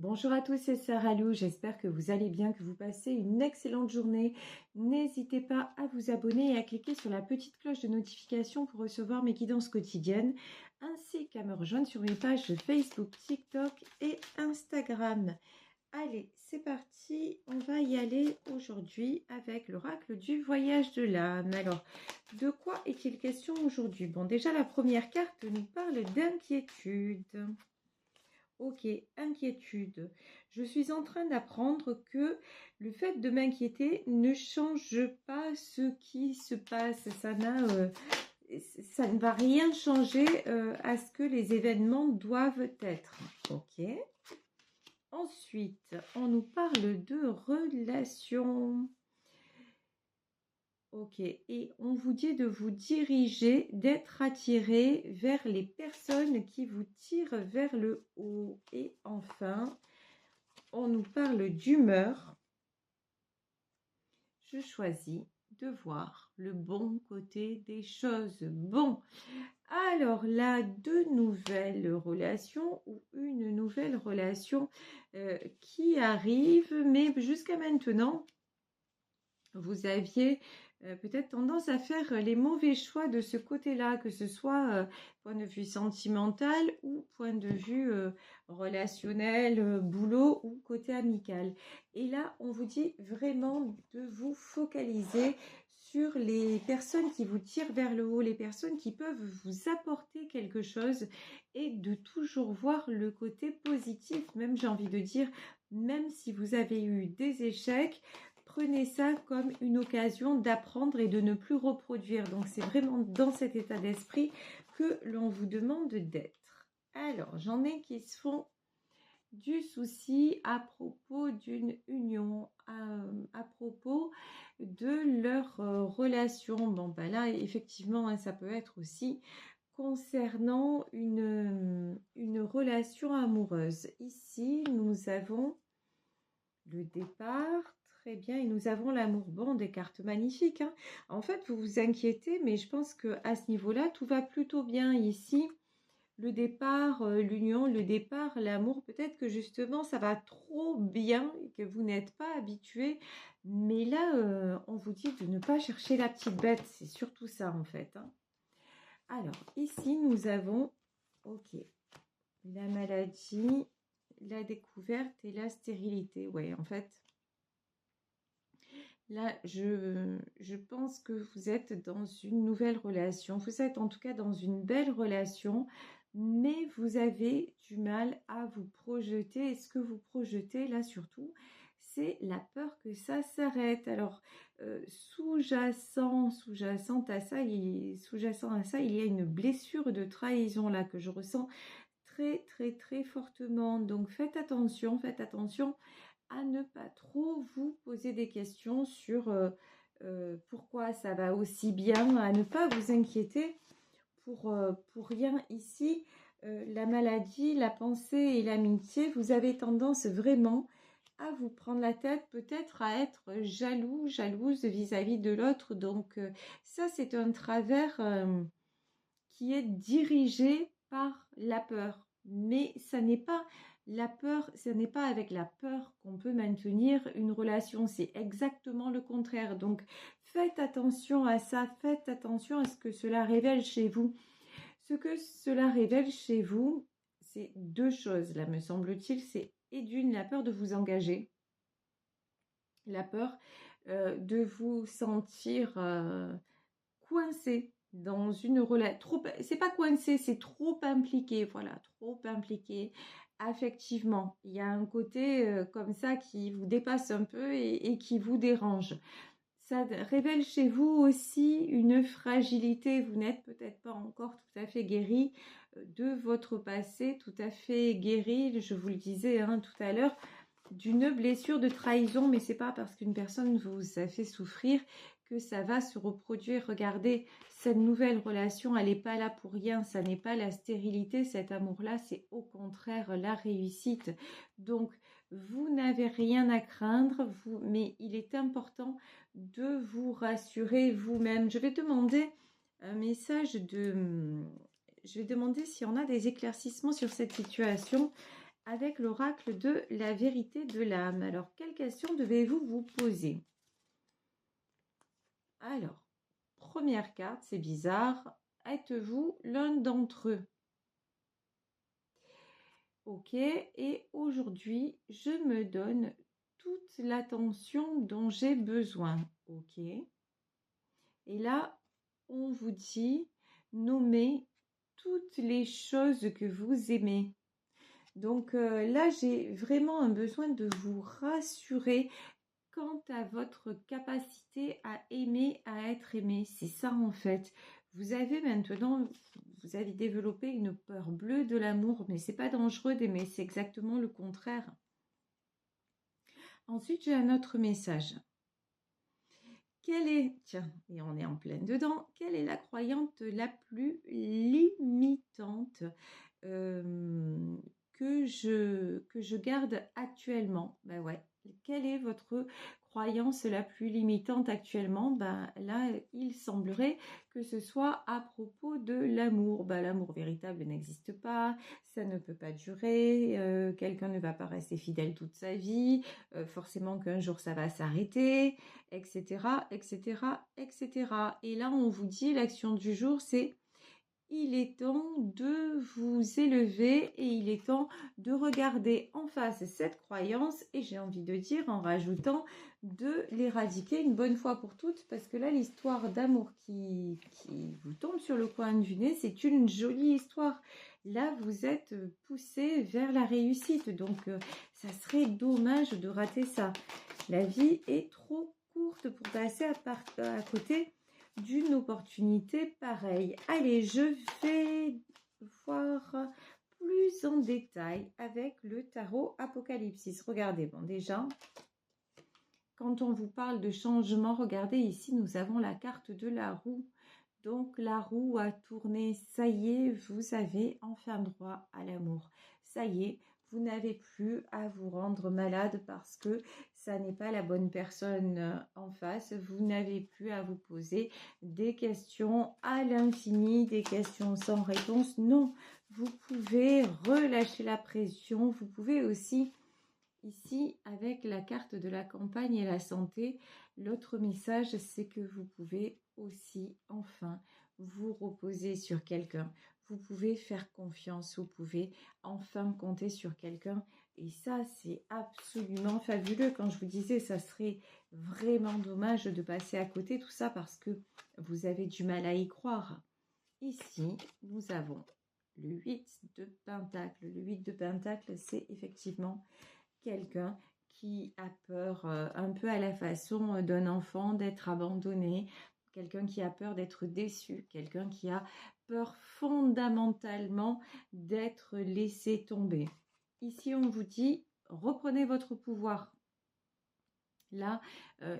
Bonjour à tous, c'est Sarah Lou, j'espère que vous allez bien, que vous passez une excellente journée. N'hésitez pas à vous abonner et à cliquer sur la petite cloche de notification pour recevoir mes guidances quotidiennes, ainsi qu'à me rejoindre sur mes pages Facebook, TikTok et Instagram. Allez, c'est parti, on va y aller aujourd'hui avec l'oracle du voyage de l'âme. Alors, de quoi est-il question aujourd'hui? Bon, déjà, la première carte nous parle d'inquiétude. Ok, inquiétude. Je suis en train d'apprendre que le fait de m'inquiéter ne change pas ce qui se passe. Ça ne va rien changer à ce que les événements doivent être. Ok. Ensuite, on nous parle de relations. Ok, et on vous dit de vous diriger, d'être attiré vers les personnes qui vous tirent vers le haut. Et enfin, on nous parle d'humeur. Je choisis de voir le bon côté des choses. Bon, alors là, deux nouvelles relations ou une nouvelle relation qui arrive, mais jusqu'à maintenant, vous aviez peut-être tendance à faire les mauvais choix de ce côté-là, que ce soit point de vue sentimental ou point de vue relationnel, boulot ou côté amical. Et là, on vous dit vraiment de vous focaliser sur les personnes qui vous tirent vers le haut, les personnes qui peuvent vous apporter quelque chose et de toujours voir le côté positif, même j'ai envie de dire, même si vous avez eu des échecs, prenez ça comme une occasion d'apprendre et de ne plus reproduire. Donc, c'est vraiment dans cet état d'esprit que l'on vous demande d'être. Alors, j'en ai qui se font du souci à propos d'une union, à propos de leur relation. Bon, ben là, effectivement, hein, ça peut être aussi concernant une relation amoureuse. Ici, nous avons le départ, très bien, et nous avons l'amour. Bon, des cartes magnifiques, hein. En fait, vous vous inquiétez, mais je pense qu'à ce niveau-là, tout va plutôt bien ici. Le départ, l'union, le départ, l'amour, peut-être que justement, ça va trop bien et que vous n'êtes pas habitué. Mais là, on vous dit de ne pas chercher la petite bête. C'est surtout ça, en fait, hein. Alors, ici, nous avons, ok, la maladie, la découverte et la stérilité. Ouais, en fait, là, je pense que vous êtes dans une nouvelle relation. Vous êtes en tout cas dans une belle relation, mais vous avez du mal à vous projeter. Et ce que vous projetez là surtout, c'est la peur que ça s'arrête. Alors, sous-jacent à ça, sous-jacent à ça, il y a une blessure de trahison là que je ressens très, très, très fortement. Donc, faites attention à ne pas trop vous poser des questions sur pourquoi ça va aussi bien, à ne pas vous inquiéter pour rien ici. La maladie, la pensée et l'amitié, vous avez tendance vraiment à vous prendre la tête, peut-être à être jaloux, jalouse vis-à-vis de l'autre. Donc ça, c'est un travers qui est dirigé par la peur. Mais ça n'est pas la peur, ce n'est pas avec la peur qu'on peut maintenir une relation, c'est exactement le contraire. Donc faites attention à ça, faites attention à ce que cela révèle chez vous. Ce que cela révèle chez vous, c'est deux choses, là me semble-t-il, c'est et d'une, la peur de vous engager, la peur de vous sentir coincé dans une relation, c'est pas coincé, c'est trop impliqué, voilà, trop impliqué affectivement. Il y a un côté comme ça qui vous dépasse un peu et qui vous dérange. Ça révèle chez vous aussi une fragilité. Vous n'êtes peut-être pas encore tout à fait guéri de votre passé, tout à fait guéri, je vous le disais hein, tout à l'heure, d'une blessure de trahison, mais c'est pas parce qu'une personne vous a fait souffrir que ça va se reproduire. Regardez, cette nouvelle relation, elle n'est pas là pour rien, ça n'est pas la stérilité, cet amour-là, c'est au contraire la réussite. Donc, vous n'avez rien à craindre, mais il est important de vous rassurer vous-même. Je vais demander un message de... Je vais demander si on a des éclaircissements sur cette situation avec l'oracle de la vérité de l'âme. Alors, quelles questions devez-vous vous poser? Alors, première carte, c'est bizarre. Êtes-vous l'un d'entre eux? Ok, et aujourd'hui, je me donne toute l'attention dont j'ai besoin. Ok. Et là, on vous dit, nommez toutes les choses que vous aimez. Donc là, j'ai vraiment un besoin de vous rassurer quant à votre capacité à aimer, à être aimé. C'est ça en fait. Vous avez maintenant, vous avez développé une peur bleue de l'amour, mais c'est pas dangereux d'aimer, c'est exactement le contraire. Ensuite, j'ai un autre message. Tiens, et on est en pleine dedans, quelle est la croyance la plus limitante que je garde actuellement? Ben ouais, quelle est votre croyance la plus limitante actuellement? Ben là, il semblerait que ce soit à propos de l'amour. Ben, l'amour véritable n'existe pas, ça ne peut pas durer, quelqu'un ne va pas rester fidèle toute sa vie, forcément qu'un jour ça va s'arrêter, etc., etc., etc. Et là, on vous dit, l'action du jour, c'est il est temps de vous élever et il est temps de regarder en face cette croyance et j'ai envie de dire en rajoutant de l'éradiquer une bonne fois pour toutes parce que là l'histoire d'amour qui vous tombe sur le coin du nez, c'est une jolie histoire. Là vous êtes poussé vers la réussite donc ça serait dommage de rater ça. La vie est trop courte pour passer à côté d'une opportunité pareille. Allez, je vais voir plus en détail avec le tarot Apocalypsis. Regardez, bon déjà, quand on vous parle de changement, regardez ici, nous avons la carte de la roue. Donc la roue a tourné, ça y est, vous avez enfin droit à l'amour. Ça y est, vous n'avez plus à vous rendre malade parce que ça n'est pas la bonne personne en face. Vous n'avez plus à vous poser des questions à l'infini, des questions sans réponse. Non, vous pouvez relâcher la pression. Vous pouvez aussi, ici, avec la carte de la campagne et la santé, l'autre message, c'est que vous pouvez aussi, enfin, vous reposer sur quelqu'un. Vous pouvez faire confiance, vous pouvez enfin compter sur quelqu'un. Et ça, c'est absolument fabuleux. Quand je vous disais, ça serait vraiment dommage de passer à côté tout ça parce que vous avez du mal à y croire. Ici, nous avons le 8 de Pentacle. Le 8 de Pentacle, c'est effectivement quelqu'un qui a peur un peu à la façon d'un enfant d'être abandonné, quelqu'un qui a peur d'être déçu, quelqu'un qui a peur fondamentalement d'être laissé tomber. Ici, on vous dit, reprenez votre pouvoir. Là,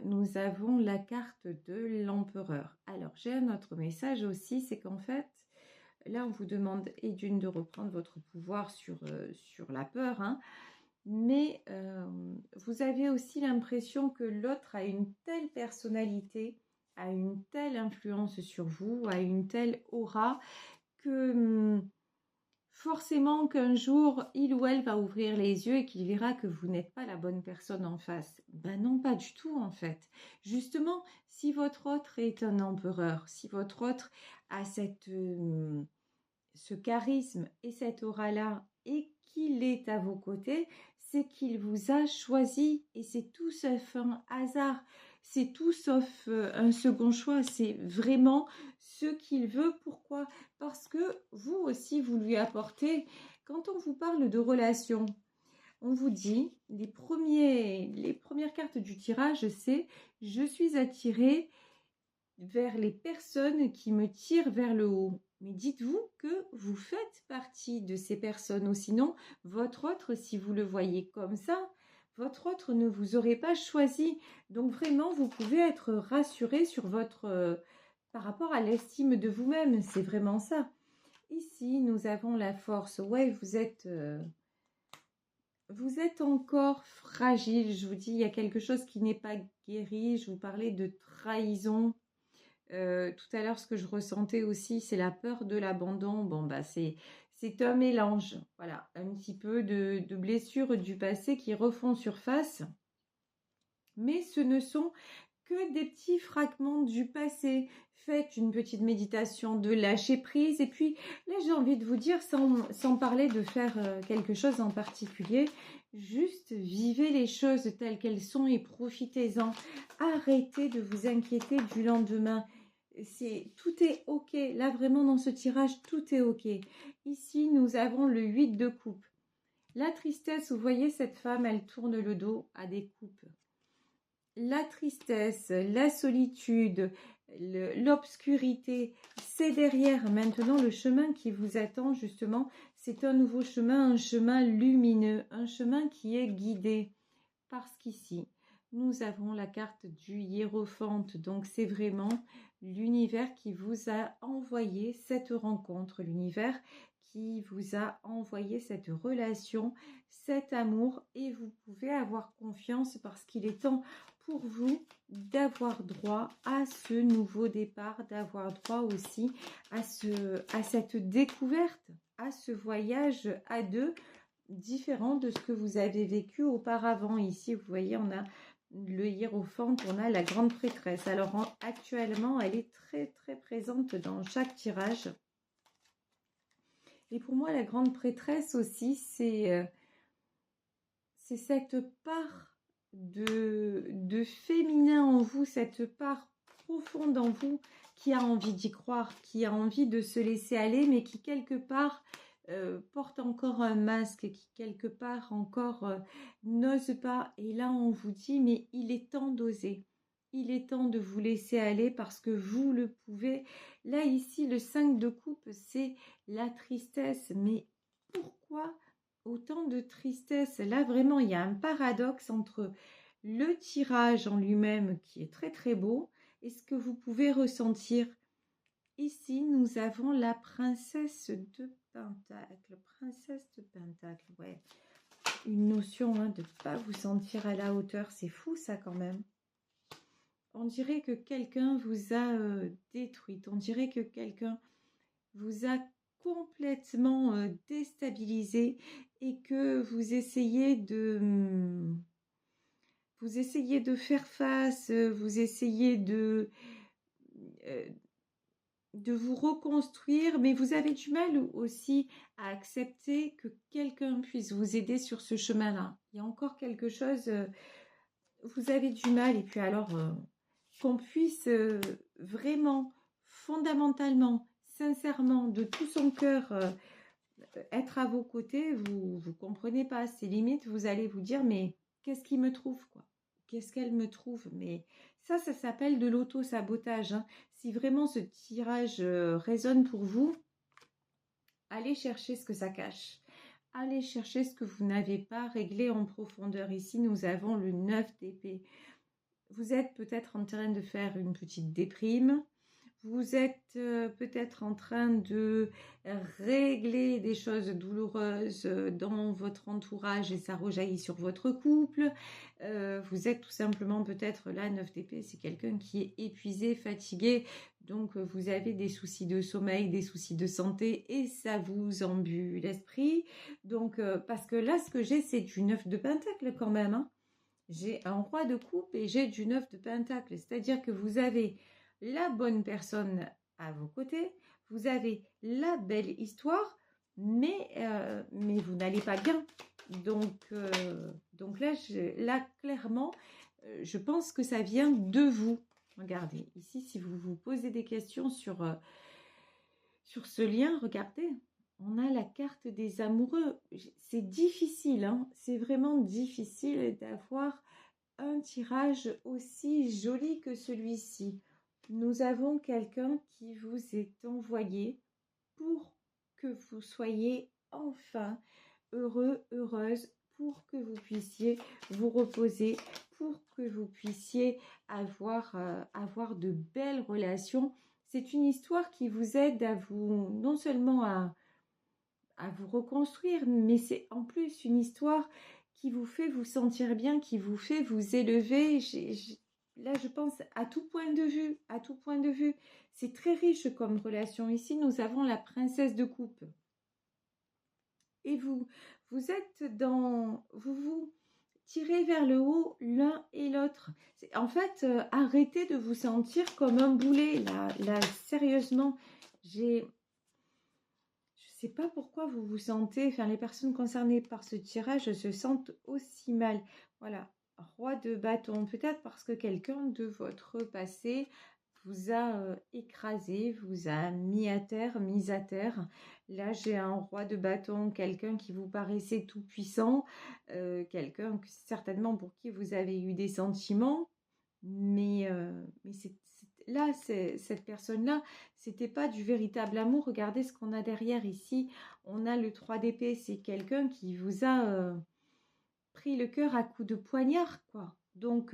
nous avons la carte de l'empereur. Alors, j'ai un autre message aussi, c'est qu'en fait, là, on vous demande, et d'une, de reprendre votre pouvoir sur la peur, hein, mais vous avez aussi l'impression que l'autre a une telle personnalité, a une telle influence sur vous, a une telle aura que forcément qu'un jour, il ou elle va ouvrir les yeux et qu'il verra que vous n'êtes pas la bonne personne en face. Ben non, pas du tout en fait. Justement, si votre autre est un empereur, si votre autre a ce charisme et cette aura-là et qu'il est à vos côtés, c'est qu'il vous a choisi et c'est tout sauf un hasard, c'est tout sauf un second choix, c'est vraiment ce qu'il veut. Pourquoi? Parce que vous aussi, vous lui apportez, quand on vous parle de relation, on vous dit, les premières cartes du tirage, c'est « Je suis attirée vers les personnes qui me tirent vers le haut ». Mais dites-vous que vous faites partie de ces personnes, ou sinon, votre autre, si vous le voyez comme ça, votre autre ne vous aurait pas choisi. Donc vraiment, vous pouvez être rassuré sur votre, par rapport à l'estime de vous-même. C'est vraiment ça. Ici, nous avons la force. Ouais, vous êtes encore fragile. Je vous dis, il y a quelque chose qui n'est pas guéri. Je vous parlais de trahison. Tout à l'heure, ce que je ressentais aussi, c'est la peur de l'abandon. Bon, bah, c'est c'est un mélange, voilà, un petit peu de blessures du passé qui refont surface. Mais ce ne sont que des petits fragments du passé. Faites une petite méditation de lâcher prise. Et puis là, j'ai envie de vous dire, sans parler de faire quelque chose en particulier, juste vivez les choses telles qu'elles sont et profitez-en. Arrêtez de vous inquiéter du lendemain. Tout est ok. Là, vraiment, dans ce tirage, tout est ok. Ici, nous avons le 8 de coupe. La tristesse, vous voyez, cette femme, elle tourne le dos à des coupes. La tristesse, la solitude, l'obscurité, c'est derrière. Maintenant, le chemin qui vous attend, justement, c'est un nouveau chemin, un chemin lumineux, un chemin qui est guidé. Parce qu'ici, nous avons la carte du hiérophante. Donc, c'est vraiment l'univers qui vous a envoyé cette rencontre, l'univers qui vous a envoyé cette relation, cet amour. Et vous pouvez avoir confiance parce qu'il est temps pour vous d'avoir droit à ce nouveau départ, d'avoir droit aussi à cette découverte, à ce voyage à deux, différent de ce que vous avez vécu auparavant. Ici, vous voyez, on a le hiérophante, on a la grande prêtresse. Alors, actuellement, elle est très, très présente dans chaque tirage. Et pour moi, la grande prêtresse aussi, c'est cette part de féminin en vous, cette part profonde en vous qui a envie d'y croire, qui a envie de se laisser aller, mais qui quelque part porte encore un masque, qui quelque part encore n'ose pas. Et là, on vous dit, mais il est temps d'oser. Il est temps de vous laisser aller parce que vous le pouvez. Là, ici, le 5 de coupe, c'est la tristesse. Mais pourquoi autant de tristesse? Là, vraiment, il y a un paradoxe entre le tirage en lui-même qui est très, très beau et ce que vous pouvez ressentir. Ici, nous avons la princesse de Pentacle. Princesse de Pentacle, ouais. Une notion de ne pas vous sentir à la hauteur. C'est fou, ça, quand même. On dirait que quelqu'un vous a détruite. On dirait que quelqu'un vous a complètement déstabilisé et que vous essayez de faire face, vous essayez de vous reconstruire, mais vous avez du mal aussi à accepter que quelqu'un puisse vous aider sur ce chemin-là. Il y a encore quelque chose, vous avez du mal, et puis alors qu'on puisse vraiment, fondamentalement, sincèrement, de tout son cœur, être à vos côtés, vous comprenez pas. C'est limite, vous allez vous dire, mais qu'est-ce qu'il me trouve, quoi? Qu'est-ce qu'elle me trouve? Mais ça s'appelle de l'auto-sabotage. Hein. Si vraiment ce tirage résonne pour vous, allez chercher ce que ça cache. Allez chercher ce que vous n'avez pas réglé en profondeur. Ici, nous avons le 9 d'épée. Vous êtes peut-être en train de faire une petite déprime. Vous êtes peut-être en train de régler des choses douloureuses dans votre entourage et ça rejaillit sur votre couple. Vous êtes tout simplement peut-être là, 9 d'épée, c'est quelqu'un qui est épuisé, fatigué. Donc vous avez des soucis de sommeil, des soucis de santé et ça vous embue l'esprit. Donc parce que là, ce que j'ai, c'est du 9 de pentacle quand même. Hein. J'ai un roi de coupe et j'ai du 9 de pentacle. C'est-à-dire que vous avez la bonne personne à vos côtés, vous avez la belle histoire, mais vous n'allez pas bien. Donc là, clairement, je pense que ça vient de vous. Regardez, ici, si vous vous posez des questions sur ce lien, regardez, on a la carte des amoureux. C'est difficile, hein, c'est vraiment difficile d'avoir un tirage aussi joli que celui-ci. Nous avons quelqu'un qui vous est envoyé pour que vous soyez enfin heureux, heureuse, pour que vous puissiez vous reposer, pour que vous puissiez avoir de belles relations. C'est une histoire qui vous aide à vous, non seulement à vous reconstruire, mais c'est en plus une histoire qui vous fait vous sentir bien, qui vous fait vous élever. Là, je pense à tout point de vue, c'est très riche comme relation. Ici, nous avons la princesse de coupe. et vous êtes dans... vous tirez vers le haut l'un et l'autre. En fait, arrêtez de vous sentir comme un boulet. Là sérieusement, je sais pas pourquoi vous vous sentez, enfin les personnes concernées par ce tirage se sentent aussi mal. Voilà, roi de bâton, peut-être parce que quelqu'un de votre passé vous a écrasé, vous a mis à terre, mise à terre. Là, j'ai un roi de bâton, quelqu'un qui vous paraissait tout puissant, quelqu'un certainement pour qui vous avez eu des sentiments, mais là, cette personne-là, c'était pas du véritable amour. Regardez ce qu'on a derrière ici. On a le 3 d'épée, c'est quelqu'un qui vous a pris le cœur à coups de poignard, quoi. Donc,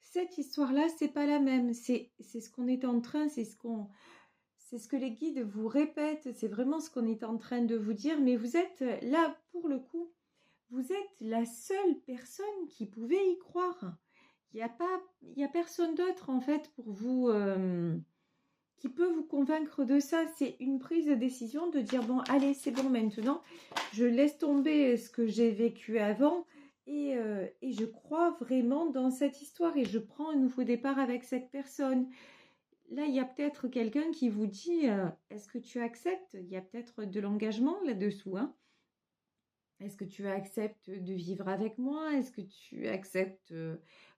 cette histoire-là, c'est pas la même. C'est ce qu'on est en train, c'est ce que les guides vous répètent, c'est vraiment ce qu'on est en train de vous dire. Mais vous êtes là, pour le coup, vous êtes la seule personne qui pouvait y croire. Il y a personne d'autre, en fait, pour vous... qui peut vous convaincre de ça. C'est une prise de décision de dire, bon, allez, c'est bon maintenant, je laisse tomber ce que j'ai vécu avant et je crois vraiment dans cette histoire et je prends un nouveau départ avec cette personne. Là, il y a peut-être quelqu'un qui vous dit, est-ce que tu acceptes? Il y a peut-être de l'engagement là-dessous, hein. Est-ce que tu acceptes de vivre avec moi? Est-ce que tu acceptes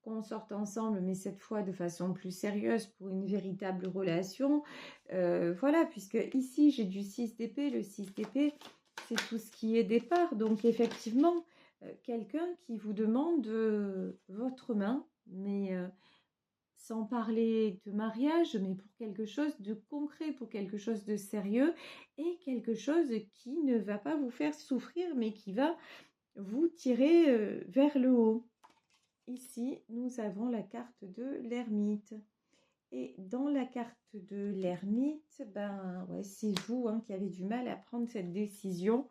qu'on sorte ensemble, mais cette fois de façon plus sérieuse pour une véritable relation? Voilà, puisque ici j'ai du 6 d'épée. Le 6 d'épée, c'est tout ce qui est départ. Donc effectivement, quelqu'un qui vous demande votre main, mais sans parler de mariage, mais pour quelque chose de concret, pour quelque chose de sérieux et quelque chose qui ne va pas vous faire souffrir, mais qui va vous tirer vers le haut. Ici, nous avons la carte de l'ermite. Et dans la carte de l'ermite, ben ouais, c'est vous qui avez du mal à prendre cette décision.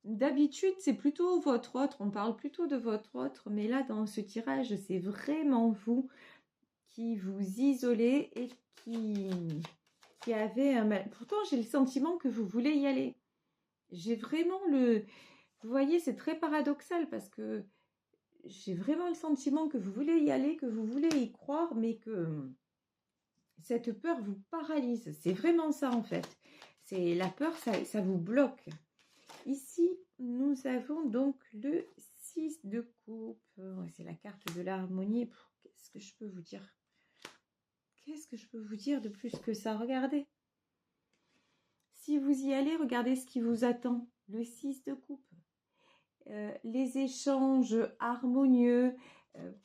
D'habitude, c'est plutôt votre autre, on parle plutôt de votre autre, mais là, dans ce tirage, c'est vraiment vous qui vous isolez et qui avez un mal. Pourtant, j'ai le sentiment que vous voulez y aller. J'ai vraiment le... Vous voyez, c'est très paradoxal parce que j'ai vraiment le sentiment que vous voulez y aller, que vous voulez y croire, mais que cette peur vous paralyse. C'est vraiment ça en fait. C'est la peur, ça vous bloque. Ici, nous avons donc le 6 de coupe. C'est la carte de l'harmonie. Qu'est-ce que je peux vous dire? Qu'est-ce que je peux vous dire de plus que ça? Regardez. Si vous y allez, regardez ce qui vous attend. Le 6 de coupe. Les échanges harmonieux,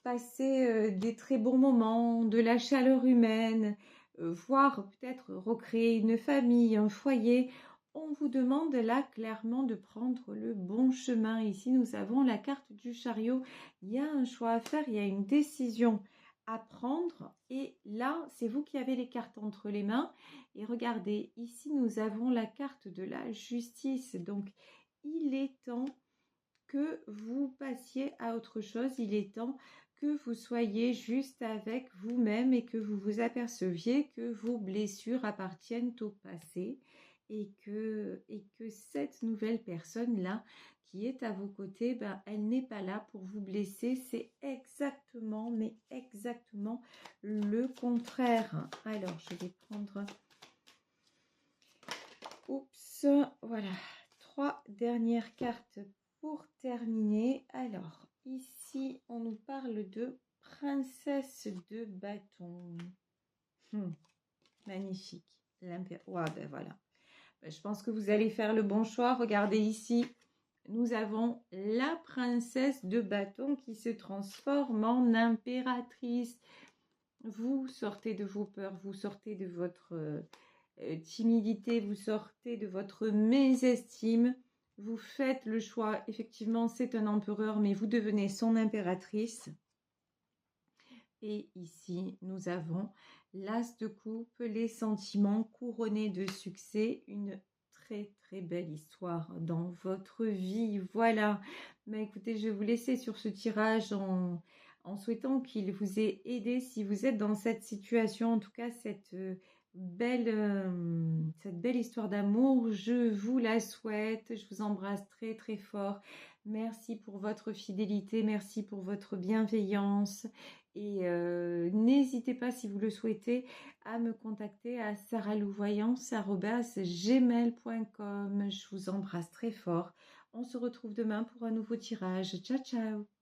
passer des très bons moments, de la chaleur humaine, voire peut-être recréer une famille, un foyer. On vous demande là clairement de prendre le bon chemin. Ici, nous avons la carte du chariot. Il y a un choix à faire, il y a une décision à prendre. Et là, c'est vous qui avez les cartes entre les mains. Et regardez, ici, nous avons la carte de la justice. Donc, il est temps que vous passiez à autre chose. Il est temps que vous soyez juste avec vous-même et que vous vous aperceviez que vos blessures appartiennent au passé et que cette nouvelle personne-là qui est à vos côtés, ben, elle n'est pas là pour vous blesser. C'est exactement, mais exactement le contraire. Alors, je vais prendre... Oups, voilà. 3 dernières cartes pour terminer. Alors, ici, on nous parle de princesse de bâton. Magnifique. Ouais, ben voilà. Ben, je pense que vous allez faire le bon choix. Regardez ici, nous avons la princesse de bâton qui se transforme en impératrice. Vous sortez de vos peurs, vous sortez de votre timidité, vous sortez de votre mésestime. Vous faites le choix, effectivement, c'est un empereur, mais vous devenez son impératrice. Et ici, nous avons l'as de coupe, les sentiments couronnés de succès, une très très belle histoire dans votre vie. Voilà. Mais écoutez, je vais vous laisser sur ce tirage en souhaitant qu'il vous ait aidé si vous êtes dans cette situation, en tout cas cette cette belle histoire d'amour. Je vous la souhaite. Je vous embrasse très très fort. Merci pour votre fidélité. Merci pour votre bienveillance. Et n'hésitez pas, si vous le souhaitez, à me contacter à saralouvoyance@gmail.com. Je vous embrasse très fort. On se retrouve demain pour un nouveau tirage. Ciao, ciao!